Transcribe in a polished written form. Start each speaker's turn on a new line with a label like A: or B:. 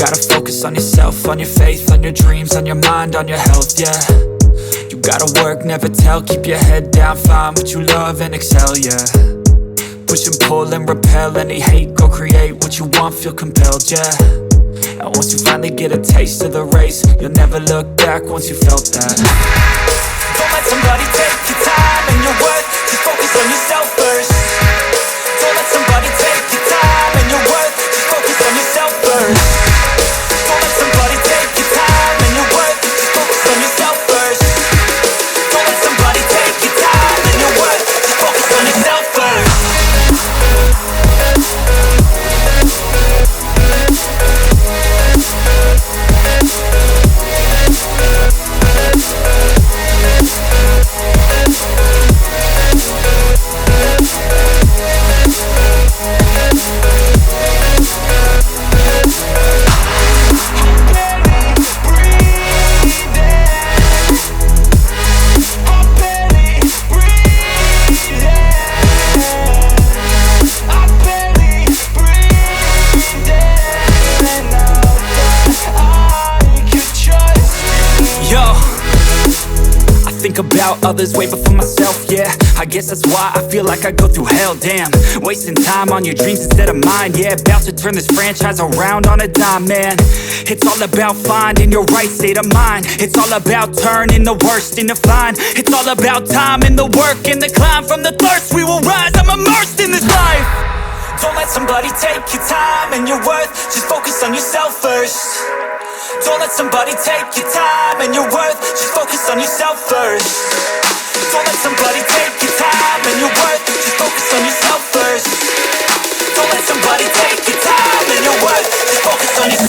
A: gotta focus on yourself, on your faith, on your dreams, on your mind, on your health, yeah. You gotta work, never tell, keep your head down, find what you love and excel, yeah. Push and pull and repel any hate, go create what you want, feel compelled, yeah. And once you finally get a taste of the race, you'll never look back once you felt that. Don't let somebody take your time and your worth, just focus on yourself first. Don't let somebody take your time and your worth, just focus on yourself first. Don't let somebody take your time and your worth, just focus on yourself first. Don't let somebody take your time and your worth, just focus on yourself first. Think about others way before myself, yeah. I guess that's why I feel like I go through hell, damn. Wasting time on your dreams instead of mine, yeah. About to turn this franchise around on a dime, man. It's all about finding your right state of mind. It's all about turning the worst into fine. It's all about time and the work and the climb. From the thirst we will rise, I'm immersed in this life. Don't let somebody take your time and your worth, just focus on yourself first. Don't let somebody take your time and your worth, just focus on yourself first. Don't let somebody take your time and your worth, just focus on yourself first. Don't let somebody take your time and your worth, just focus on yourself.